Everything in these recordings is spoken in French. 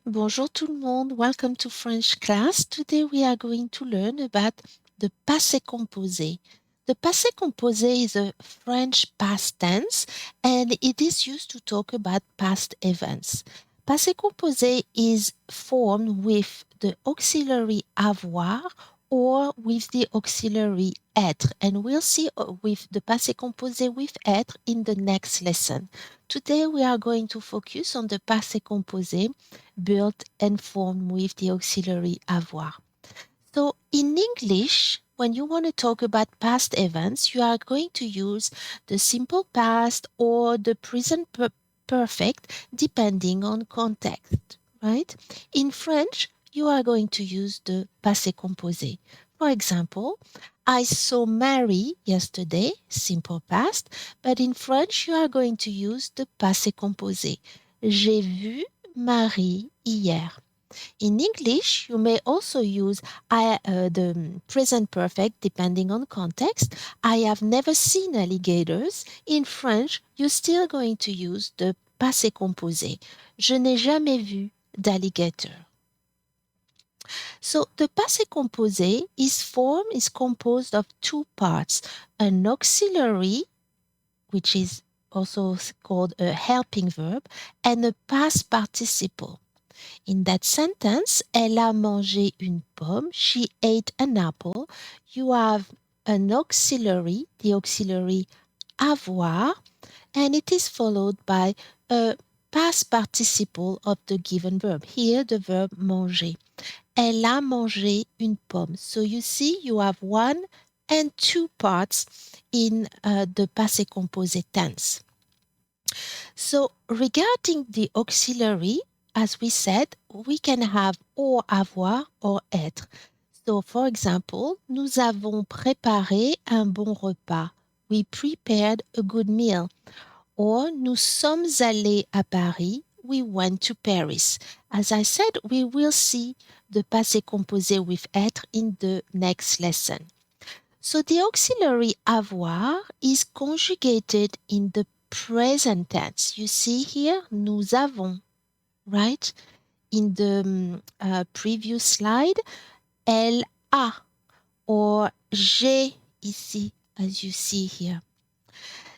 Bonjour tout le monde, welcome to French class. Today we are going to learn about the passé composé. The passé composé is a French past tense and it is used to talk about past events. Passé composé is formed with the auxiliary avoir or with the auxiliary être, and we'll see with the passé composé with être in the next lesson. Today we are going to focus on the passé composé built and formed with the auxiliary avoir. So in English, when you want to talk about past events, you are going to use the simple past or the present perfect depending on context, right? In French, you are going to use the passé composé. For example, I saw Mary yesterday, simple past, but in French, you are going to use the passé composé. J'ai vu Marie hier. In English, you may also use the present perfect depending on context. I have never seen alligators. In French, you're still going to use the passé composé. Je n'ai jamais vu d'alligator. So the passé composé is composed of two parts, an auxiliary, which is also called a helping verb, and a past participle. In that sentence, elle a mangé une pomme. She ate an apple. You have an auxiliary, the auxiliary avoir, and it is followed by a past participle of the given verb. Here, the verb manger. Elle a mangé une pomme. So you see, you have one and two parts in the passé composé tense. So regarding the auxiliary, as we said, we can have or avoir or être. So for example, nous avons préparé un bon repas. We prepared a good meal. Or nous sommes allés à Paris. We went to Paris. As I said, we will see the passé composé with être in the next lesson. So the auxiliary avoir is conjugated in the present tense. You see here, nous avons, right? In the previous slide, elle a, or j'ai ici, as you see here.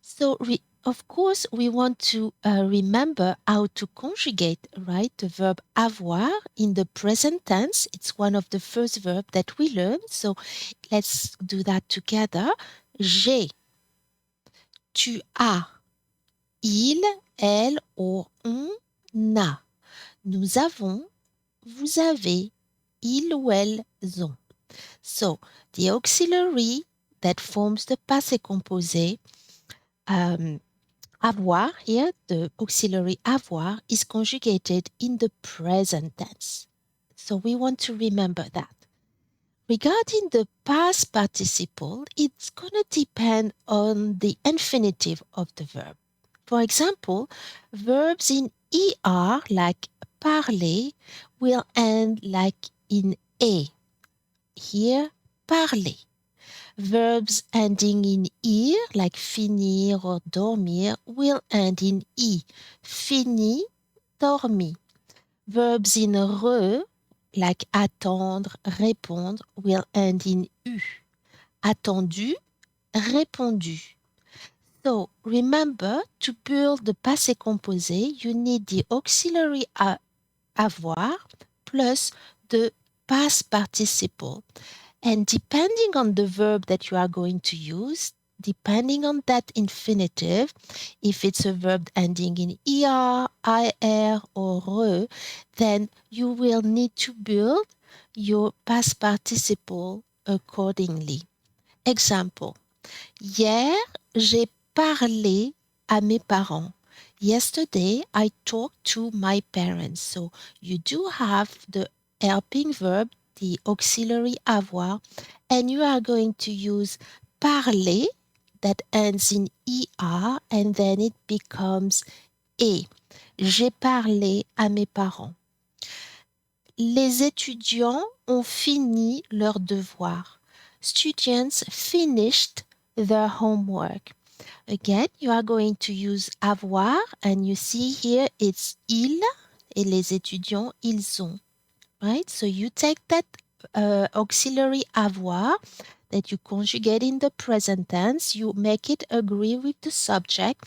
So, of course, we want to remember how to conjugate, right? The verb avoir in the present tense. It's one of the first verbs that we learn. So, let's do that together. J'ai, tu as, il, elle or on a. Nous avons, vous avez, ils ou elles ont. So, the auxiliary that forms the passé composé, avoir here, the auxiliary avoir is conjugated in the present tense. So we want to remember that. Regarding the past participle, it's going to depend on the infinitive of the verb. For example, verbs in ER like parler will end like in A. Here, parler. Verbs ending in ir like finir or dormir will end in I. Fini, dormi. Verbs in re like attendre, répondre will end in U. Attendu, répondu. So remember, to build the passé composé, you need the auxiliary avoir plus the past participle. And depending on the verb that you are going to use, depending on that infinitive, if it's a verb ending in er, ir, or re, then you will need to build your past participle accordingly. Example. Hier, j'ai parlé à mes parents. Yesterday, I talked to my parents. So you do have the helping verb, the auxiliary avoir, and you are going to use parler that ends in er and then it becomes et. J'ai parlé à mes parents. Les étudiants ont fini leurs devoirs. Students finished their homework. Again, you are going to use avoir, and you see here it's il, et les étudiants, ils ont. Right? So you take that auxiliary avoir that you conjugate in the present tense, you make it agree with the subject,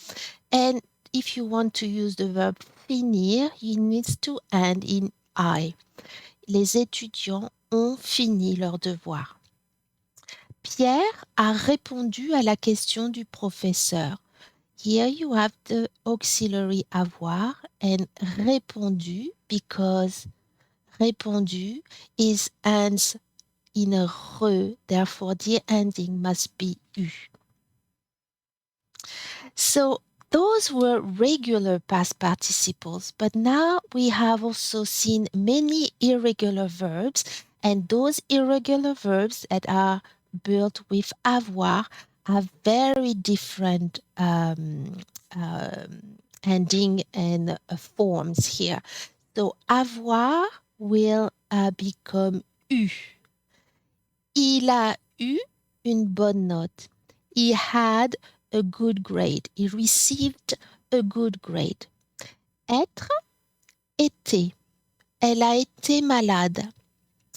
and if you want to use the verb finir, it needs to end in I. Les étudiants ont fini leur devoir. Pierre a répondu à la question du professeur. Here you have the auxiliary avoir and répondu because répondu is ends in a re, therefore the ending must be u. So those were regular past participles, but now we have also seen many irregular verbs, and those irregular verbs that are built with avoir have very different ending and forms here. So avoir will become eu. Il a eu une bonne note. He had a good grade. He received a good grade. Être, été. Elle a été malade.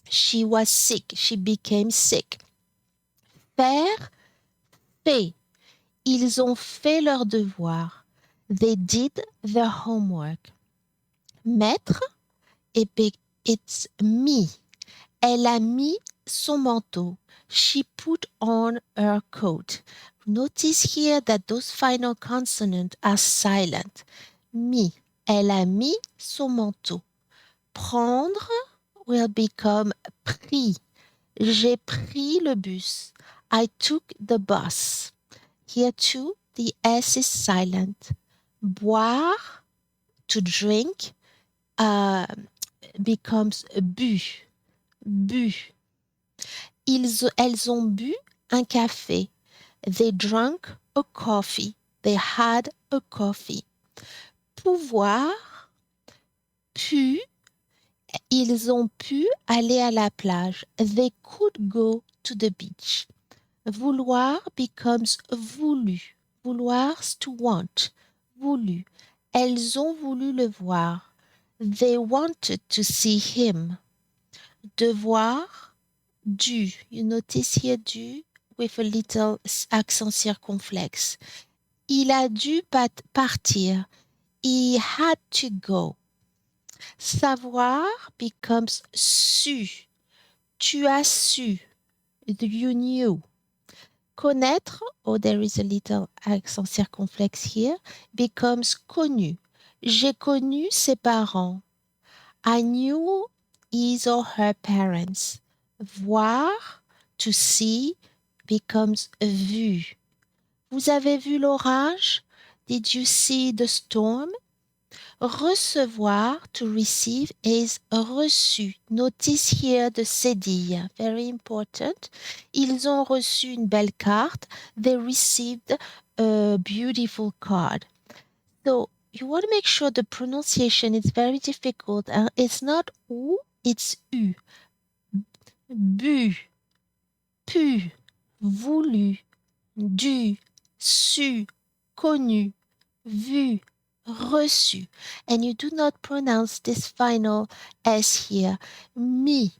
She was sick. She became sick. Faire, fait. Ils ont fait leur devoir. They did their homework. Mettre, it's me. Elle a mis son manteau. She put on her coat. Notice here that those final consonants are silent. Mi. Elle a mis son manteau. Prendre will become pris. J'ai pris le bus. I took the bus. Here too, the S is silent. Boire, to drink, becomes bu. Bu. Elles ont bu un café. They drank a coffee. They had a coffee. Pouvoir, pu. Ils ont pu aller à la plage. They could go to the beach. Vouloir becomes voulu. Vouloir, to want. Voulu. Elles ont voulu le voir. They wanted to see him. Devoir, dû. You notice here dû with a little accent circumflex. Il a dû partir. He had to go. Savoir becomes su. Tu as su. You knew. Connaître, oh, there is a little accent circumflex here, becomes connu. J'ai connu ses parents. I knew his or her parents. Voir, to see, becomes vu. Vous avez vu l'orage? Did you see the storm? Recevoir, to receive, is reçu. Notice here the cédille, very important. Ils ont reçu une belle carte. They received a beautiful card. So you want to make sure the pronunciation is very difficult. It's not ou, it's u. Bu, pu, voulu, dû, su, connu, vu, reçu. And you do not pronounce this final S here. Mi,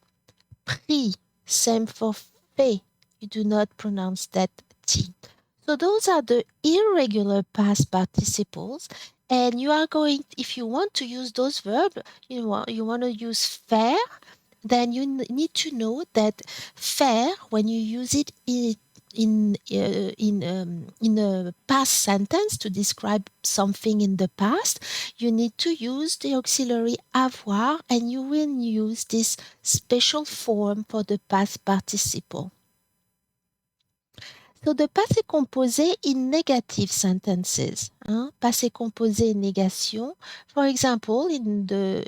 pris, same for fait. You do not pronounce that T. So those are the irregular past participles. And you are going, if you want to use those verbs, you want to use faire, then you need to know that faire, when you use it in a past sentence to describe something in the past, you need to use the auxiliary avoir, and you will use this special form for the past participle. So the passé composé in negative sentences, passé composé négation. For example, in the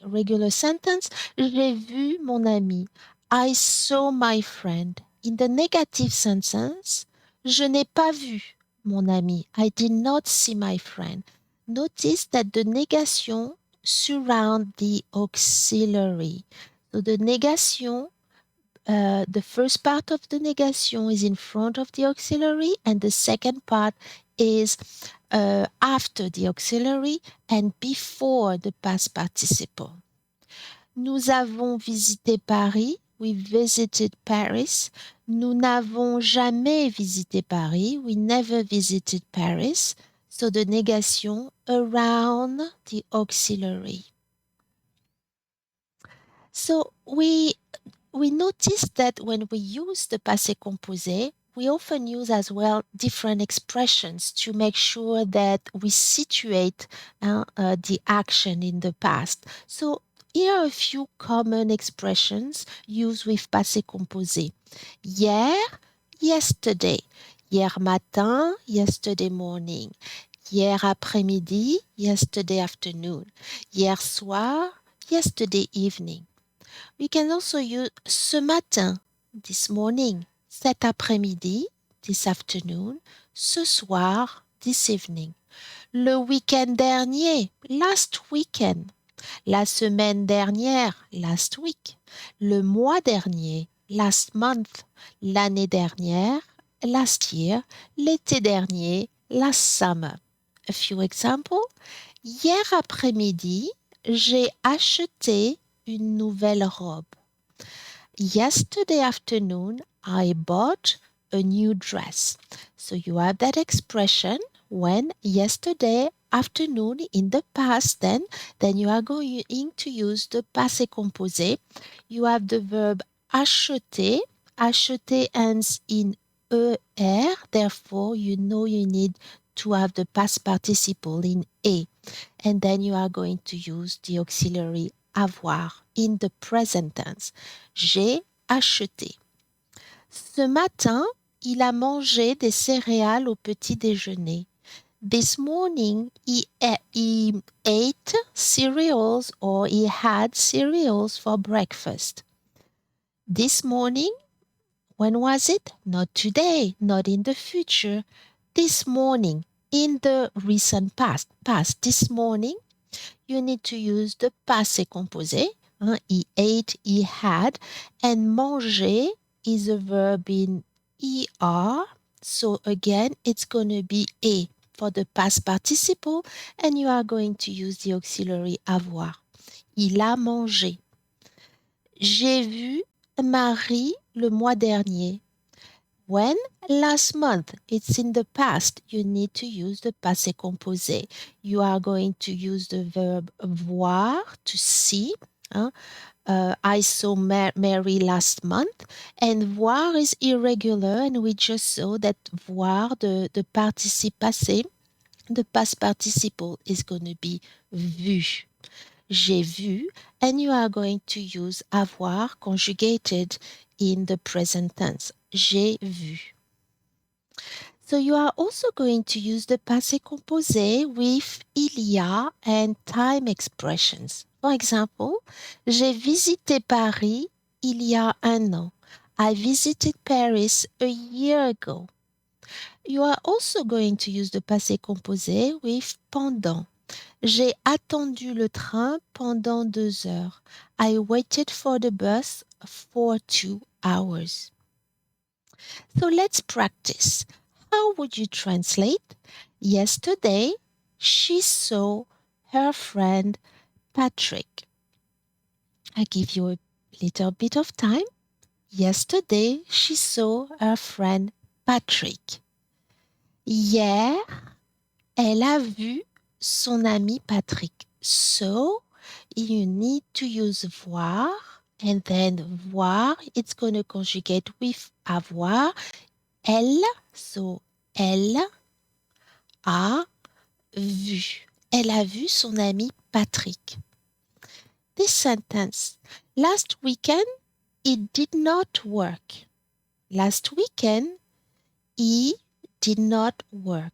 regular sentence, j'ai vu mon ami. I saw my friend. In the negative sentence, je n'ai pas vu mon ami. I did not see my friend. Notice that the negation surround the auxiliary. So the negation, the first part of the negation is in front of the auxiliary, and the second part is after the auxiliary and before the past participle. Nous avons visité Paris. We visited Paris. Nous n'avons jamais visité Paris. We never visited Paris. So the negation around the auxiliary. So we notice that when we use the passé composé, we often use as well different expressions to make sure that we situate the action in the past. So here are a few common expressions used with passé composé. Hier, yesterday. Hier matin, yesterday morning. Hier après-midi, yesterday afternoon. Hier soir, yesterday evening. We can also use ce matin, this morning, cet après-midi, this afternoon, ce soir, this evening. Le week-end dernier, last weekend. La semaine dernière, last week. Le mois dernier, last month. L'année dernière, last year. L'été dernier, last summer. A few examples. Hier après-midi, j'ai acheté une nouvelle robe. Yesterday afternoon, I bought a new dress. So you have that expression when yesterday afternoon in the past then you are going to use the passé composé. You have the verb acheter. Acheter ends in er, therefore you know you need to have the past participle in a. And then you are going to use the auxiliary avoir in the present tense. J'ai acheté. Ce matin, il a mangé des céréales au petit déjeuner. This morning, he ate cereals or he had cereals for breakfast. This morning, when was it? Not today, not in the future. This morning, in the recent past. This morning, you need to use the passé composé. He ate, he had, and manger is a verb in er. So again, it's going to be a for the past participle, and you are going to use the auxiliary avoir. Il a mangé. J'ai vu Marie le mois dernier. When? Last month. It's in the past. You need to use the passé composé. You are going to use the verb voir, to see. I saw Mary last month. And voir is irregular, and we just saw that voir, the participe passé, the past participle is going to be vu. J'ai vu, and you are going to use avoir conjugated in the present tense. J'ai vu. So you are also going to use the passé composé with il y a and time expressions. For example, j'ai visité Paris il y a un an. I visited Paris a year ago. You are also going to use the passé composé with pendant. J'ai attendu le train pendant 2 heures. I waited for the bus for 2 hours. So let's practice. How would you translate? Yesterday, she saw her friend Patrick. I give you a little bit of time. Yesterday, she saw her friend Patrick. Hier, elle a vu son ami Patrick. So, you need to use voir, and then voir, it's going to conjugate with avoir. Elle, so elle a vu. Elle a vu son ami Patrick. This sentence. Last weekend, it did not work. Last weekend, he did not work.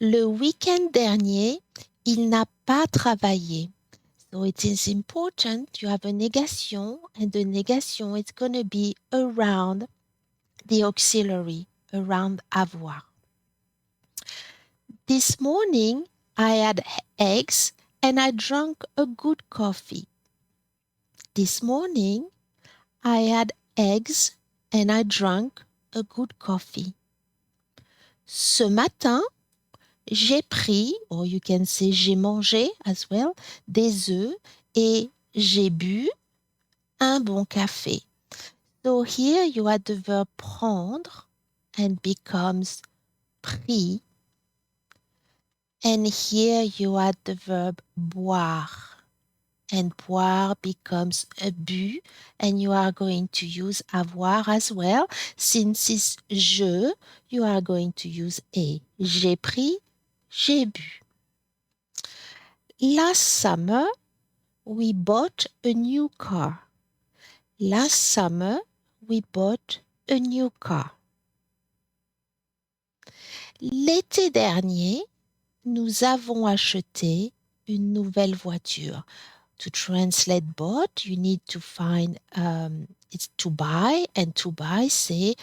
Le week-end dernier, il n'a pas travaillé. So it is important you have a negation, and the negation is going to be around the auxiliary, around avoir. This morning, I had eggs and I drank a good coffee. This morning, I had eggs and I drank a good coffee. Ce matin, j'ai pris, or you can say j'ai mangé as well, des œufs et j'ai bu un bon café. So here you add the verb prendre and becomes pris. And here you add the verb boire. And boire becomes a bu. And you are going to use avoir as well. Since it's je, you are going to use a. J'ai pris, j'ai bu. Last summer, we bought a new car. Last summer, we bought a new car. L'été dernier, nous avons acheté une nouvelle voiture. To translate bought, you need to find it's to buy, and to buy say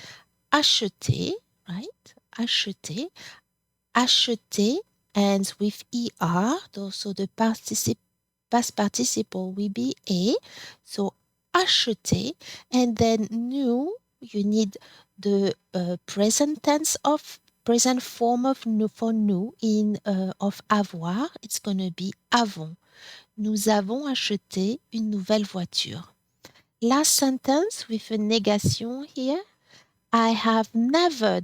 acheter, right? Acheter. Acheter ends with er, so the past participle will be a. So acheter, and then new, you need the present tense of present form of nous for nous in of avoir. It's gonna be avons. Nous avons acheté une nouvelle voiture. Last sentence with a negation here. I have never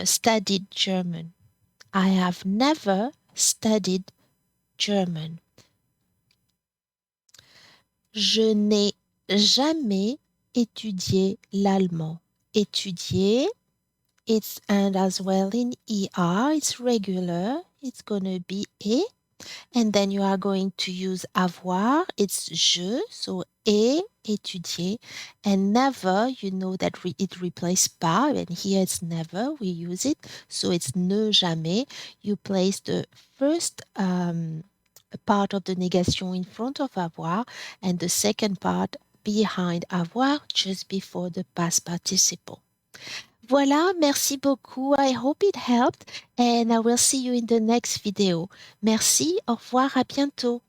studied German. I have never studied German. Je n'ai jamais étudié l'allemand. Étudier, it's and as well in er, it's regular, it's gonna be a. And then you are going to use avoir, it's je, so étudier. And never, you know that it replaces pas, and here it's never, we use it. So it's ne jamais. You place the first part of the negation in front of avoir, and the second part behind avoir, just before the past participle. Voilà, merci beaucoup. I hope it helped, and I will see you in the next video. Merci, au revoir, à bientôt.